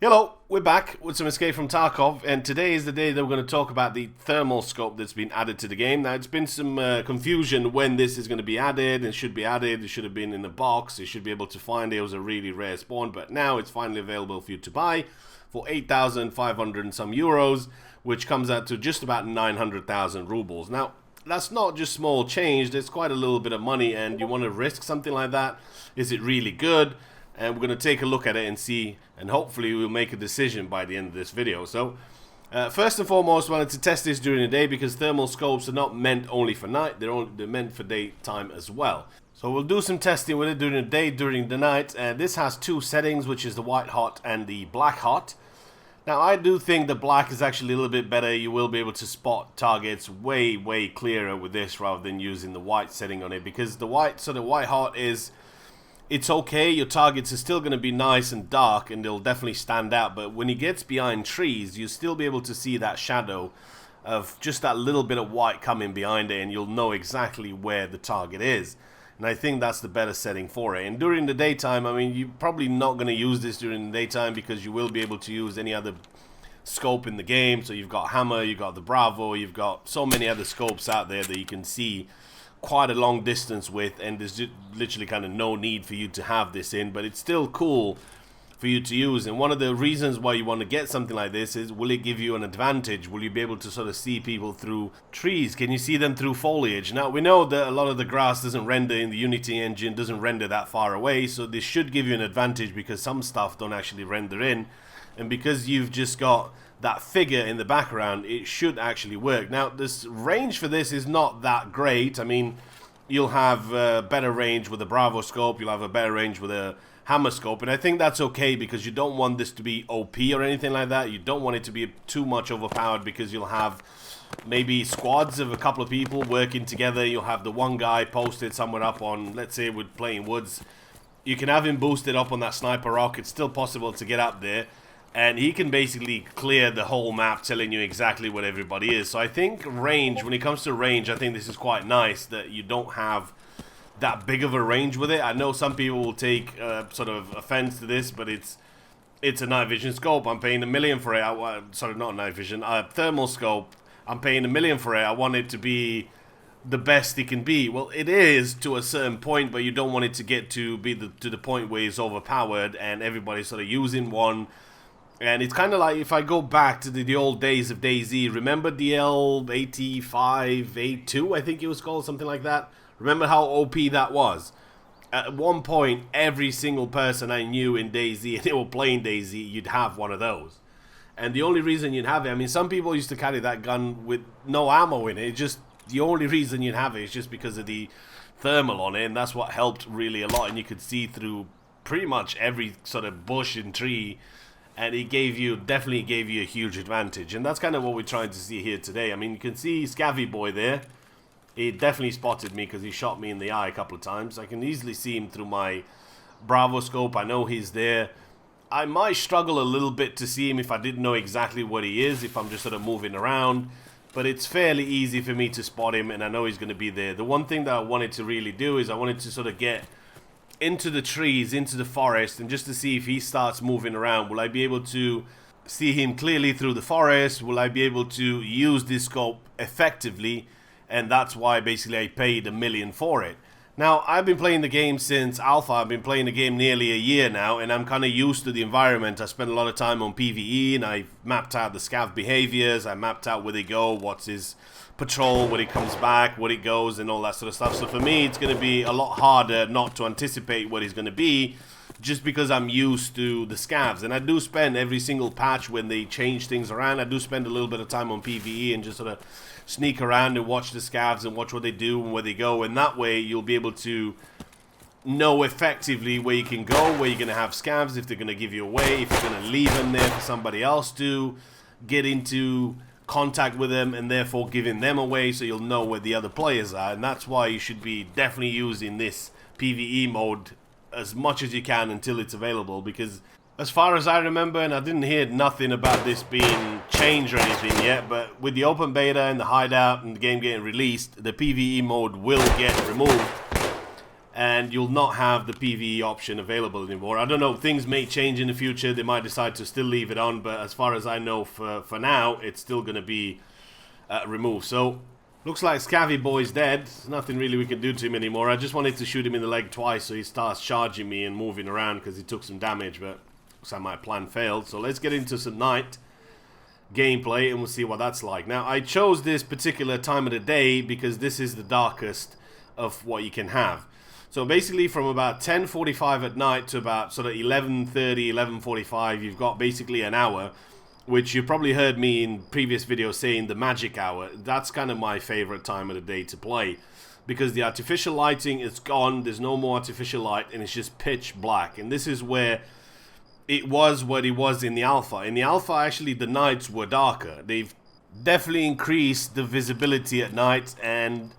Hello, we're back with some Escape from Tarkov, and today is the day that we're going to talk about the thermal scope that's been added to the game. Now, it's been some confusion when this is going to be added, and should be added, it should have been in the box, you should be able to find it. It was a really rare spawn, but now it's finally available for you to buy for 8,500 and some euros, which comes out to just about 900,000 rubles. Now, that's not just small change, there's quite a little bit of money, and you want to risk something like that. Is it really good? And we're going to take a look at it and see, and hopefully we'll make a decision by the end of this video. So, first and foremost, I wanted to test this during the day because thermal scopes are not meant only for night, they're meant for daytime as well. So we'll do some testing with it during the day, during the night, and this has two settings, which is the white hot and the black hot. Now, I do think the black is actually a little bit better. You will be able to spot targets way clearer with this rather than using the white setting on it, because the white hot is... it's okay, your targets are still going to be nice and dark and they'll definitely stand out, but when he gets behind trees, you'll still be able to see that shadow of just that little bit of white coming behind it, and you'll know exactly where the target is. And I think that's the better setting for it. And during the daytime, I mean, you're probably not going to use this during the daytime because you will be able to use any other scope in the game. So you've got Hammer, you've got the Bravo, you've got so many other scopes out there that you can see quite a long distance with, and there's literally kind of no need for you to have this in, but it's still cool for you to use. And one of the reasons why you want to get something like this is, will it give you an advantage? Will you be able to sort of see people through trees? Can you see them through foliage? Now, we know that a lot of the grass doesn't render in the Unity engine, doesn't render that far away, so this should give you an advantage because some stuff don't actually render in, and because you've just got that figure in the background, it should actually work. Now, this range for this is not that great. I mean, you'll have better range with a Bravo scope, you'll have a better range with a Hammer scope, and I think that's okay because you don't want this to be OP or anything like that. You don't want it to be too much overpowered because you'll have maybe squads of a couple of people working together. You'll have the one guy posted somewhere up on, let's say we're playing woods. You can have him boosted up on that sniper rock. It's still possible to get up there, and he can basically clear the whole map telling you exactly what everybody is. So I think range, when it comes to range, I think this is quite nice that you don't have that big of a range with it. I know some people will take sort of offense to this, but it's a night vision scope. I'm paying $1 million for it. Sorry, not night vision. Thermal scope. I'm paying $1 million for it. I want it to be the best it can be. Well, it is to a certain point, but you don't want it to get to the point where it's overpowered and everybody's sort of using one. And it's kind of like, if I go back to the old days of DayZ, remember DL85A2, I think it was called, something like that? Remember how OP that was? At one point, every single person I knew in DayZ, and they were playing DayZ, you'd have one of those. And the only reason you'd have it, I mean, some people used to carry that gun with no ammo in it. It's just, the only reason you'd have it is just because of the thermal on it, and that's what helped really a lot. And you could see through pretty much every sort of bush and tree, and it definitely gave you a huge advantage. And that's kind of what we're trying to see here today. I mean, you can see Scavvy Boy there. He definitely spotted me because he shot me in the eye a couple of times. I can easily see him through my Bravo scope. I know he's there. I might struggle a little bit to see him if I didn't know exactly what he is, if I'm just sort of moving around. But it's fairly easy for me to spot him, and I know he's going to be there. The one thing that I wanted to really do is I wanted to sort of get into the trees, into the forest, and just to see if he starts moving around. Will I be able to see him clearly through the forest? Will I be able to use this scope effectively? And that's why basically I paid $1 million for it. Now, I've been playing the game since Alpha. I've been playing the game nearly a year now, and I'm kind of used to the environment. I spent a lot of time on PvE, and I've mapped out the scav behaviors. I mapped out where they go, what's his patrol, when he comes back, where he goes, and all that sort of stuff. So for me, it's going to be a lot harder not to anticipate what he's going to be, just because I'm used to the scavs. And I do spend every single patch when they change things around, I do spend a little bit of time on PvE and just sort of sneak around and watch the scavs and watch what they do and where they go. And that way, you'll be able to know effectively where you can go, where you're going to have scavs, if they're going to give you away, if you're going to leave them there for somebody else to get into contact with them, and therefore giving them away, so you'll know where the other players are. And that's why you should be definitely using this PvE mode as much as you can until it's available, because as far as I remember, and I didn't hear nothing about this being changed or anything yet, but with the open beta and the hideout and the game getting released, the PvE mode will get removed. and you'll not have the PvE option available anymore. I don't know, things may change in the future, they might decide to still leave it on, but as far as I know, for now, it's still going to be removed. So, looks like Scavvy Boy's dead. There's nothing really we can do to him anymore. I just wanted to shoot him in the leg twice so he starts charging me and moving around because he took some damage, but looks like my plan failed. So let's get into some night gameplay and we'll see what that's like. Now, I chose this particular time of the day because this is the darkest of what you can have. So basically from about 10:45 at night to about sort of 11:30, 11:45, you've got basically an hour, which you probably heard me in previous videos saying the magic hour. That's kind of my favorite time of the day to play because the artificial lighting is gone, there's no more artificial light, and it's just pitch black. And this is where it was what it was in the alpha. In the alpha, actually, the nights were darker. They've definitely increased the visibility at night, and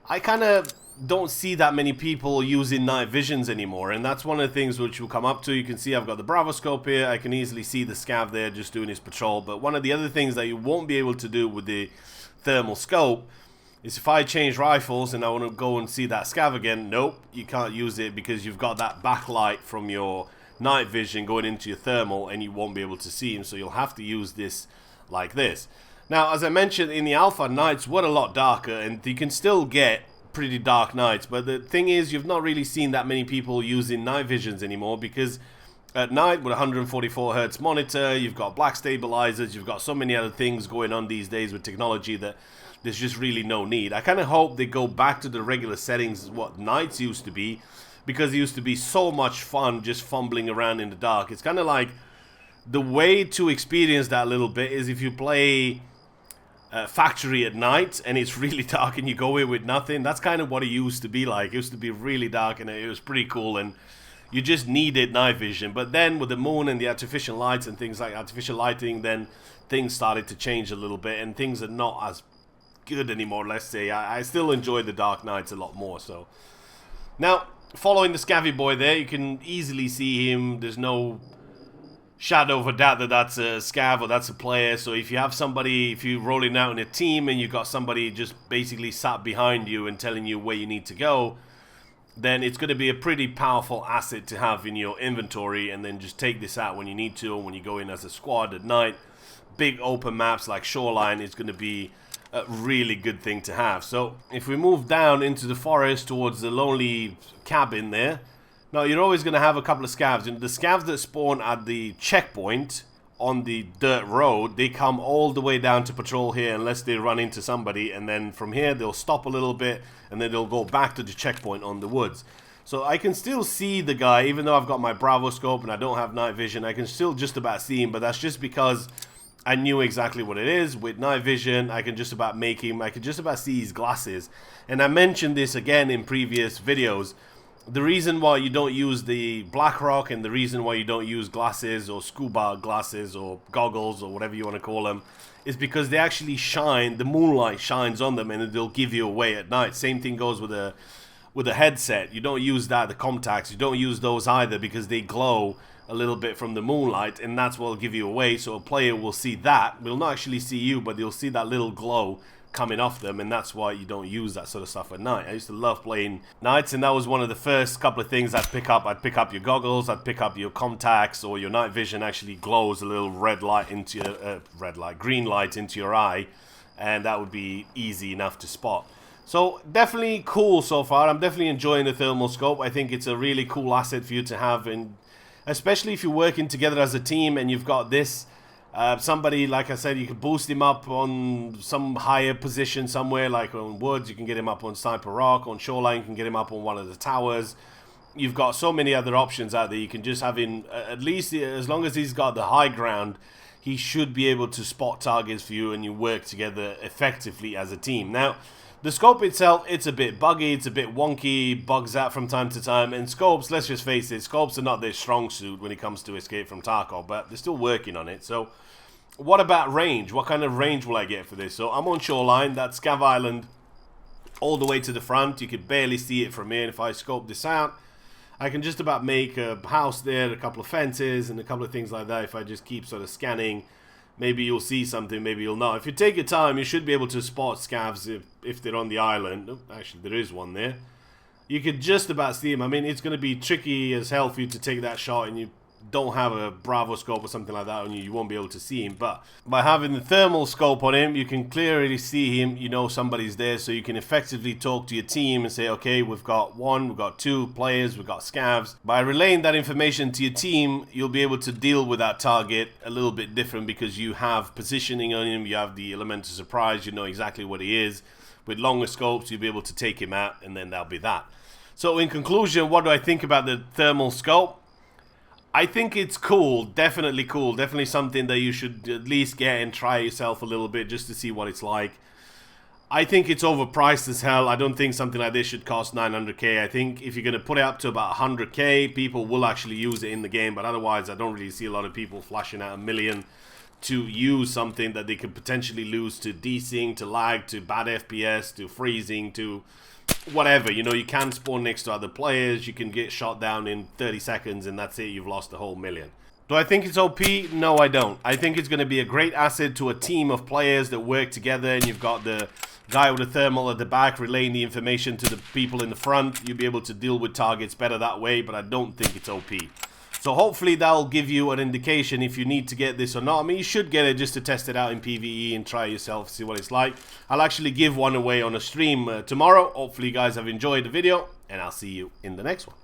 I kind of don't see that many people using night visions anymore, and that's one of the things which we'll come up to. You can see I've got the Bravo scope here. I can easily see the scav there just doing his patrol, but one of the other things that you won't be able to do with the thermal scope is if I change rifles and I want to go and see that scav again, nope, you can't use it because you've got that backlight from your night vision going into your thermal and you won't be able to see him, so you'll have to use this like this. Now, as I mentioned, in the alpha, nights were a lot darker, and you can still get pretty dark nights, but the thing is, you've not really seen that many people using night visions anymore because at night with 144 Hz monitor, you've got black stabilizers, you've got so many other things going on these days with technology that there's just really no need. I kind of hope they go back to the regular settings what nights used to be, because it used to be so much fun just fumbling around in the dark. It's kind of like the way to experience that a little bit is if you play Factory at night and it's really dark and you go in with nothing. That's kind of what it used to be like. It used to be really dark and it was pretty cool, and you just needed night vision. But then with the moon and the artificial lights and things like artificial lighting, then things started to change a little bit and things are not as good anymore, let's say. I still enjoy the dark nights a lot more. So now, following the Scavvy Boy there, you can easily see him. There's no shadow of a doubt that that's a scav or that's a player. So if you have somebody, if you're rolling out in a team and you've got somebody just basically sat behind you and telling you where you need to go, then it's going to be a pretty powerful asset to have in your inventory, and then just take this out when you need to, or when you go in as a squad at night. Big open maps like Shoreline is going to be a really good thing to have. So if we move down into the forest towards the lonely cabin there, now, you're always going to have a couple of scavs. And the scavs that spawn at the checkpoint on the dirt road, they come all the way down to patrol here unless they run into somebody. And then from here, they'll stop a little bit and then they'll go back to the checkpoint on the woods. So I can still see the guy, even though I've got my Bravo scope and I don't have night vision. I can still just about see him, but that's just because I knew exactly what it is. With night vision, I can just about make him, I can just about see his glasses. And I mentioned this again in previous videos. The reason why you don't use the BlackRock and the reason why you don't use glasses or scuba glasses or goggles or whatever you want to call them is because they actually shine, the moonlight shines on them and they'll give you away at night. Same thing goes with a headset. You don't use that, the Comtacs, you don't use those either because they glow a little bit from the moonlight, and that's what will give you away. So a player will see that, will not actually see you, but they'll see that little glow coming off them, and that's why you don't use that sort of stuff at night. I used to love playing nights, and that was one of the first couple of things I'd pick up. I'd pick up your goggles, I'd pick up your Comtacs, or your night vision actually glows a little red light into your green light into your eye, and that would be easy enough to spot. So definitely cool so far. I'm definitely enjoying the thermal scope. I think it's a really cool asset for you to have, and especially if you're working together as a team and you've got this. Somebody, like I said, you can boost him up on some higher position somewhere, like on Woods, you can get him up on Sniper Rock, on Shoreline, you can get him up on one of the towers. You've got so many other options out there. You can just have him, at least as long as he's got the high ground, he should be able to spot targets for you and you work together effectively as a team. Now, the scope itself, it's a bit buggy, it's a bit wonky, bugs out from time to time, and scopes, let's just face it, scopes are not their strong suit when it comes to Escape from Tarkov, but they're still working on it. So, what about range? What kind of range will I get for this? So, I'm on Shoreline, that's Scav Island, all the way to the front. You could barely see it from here, and if I scope this out, I can just about make a house there, a couple of fences, and a couple of things like that if I just keep sort of scanning. Maybe you'll see something, maybe you'll not. If you take your time, you should be able to spot scavs if they're on the island. Oh, actually, there is one there. you could just about see him. I mean, it's going to be tricky as hell for you to take that shot, and you don't have a Bravo scope or something like that on you, you won't be able to see him. But by having the thermal scope on him, you can clearly see him. You know somebody's there, so you can effectively talk to your team and say, okay, we've got 1, we've got 2 players, we've got scavs. By relaying that information to your team, you'll be able to deal with that target a little bit different, because you have positioning on him, you have the element of surprise, you know exactly what he is. With longer scopes, you'll be able to take him out, and then that'll be that. So in conclusion, what do I think about the thermal scope? I think it's cool, definitely something that you should at least get and try yourself a little bit just to see what it's like. I think it's overpriced as hell. I don't think something like this should cost 900k. I think if you're going to put it up to about 100k, people will actually use it in the game, but otherwise I don't really see a lot of people flashing out $1 million to use something that they could potentially lose to desync, to lag, to bad FPS, to freezing, to whatever. You know, you can spawn next to other players, you can get shot down in 30 seconds, and that's it, you've lost the whole $1 million. Do I think it's OP? No, I don't. I think it's going to be a great asset to a team of players that work together, and you've got the guy with the thermal at the back relaying the information to the people in the front. You'll be able to deal with targets better that way, but I don't think it's OP. So hopefully that'll give you an indication if you need to get this or not. I mean, you should get it just to test it out in PvE and try yourself, see what it's like. I'll actually give one away on a stream tomorrow. Hopefully you guys have enjoyed the video, and I'll see you in the next one.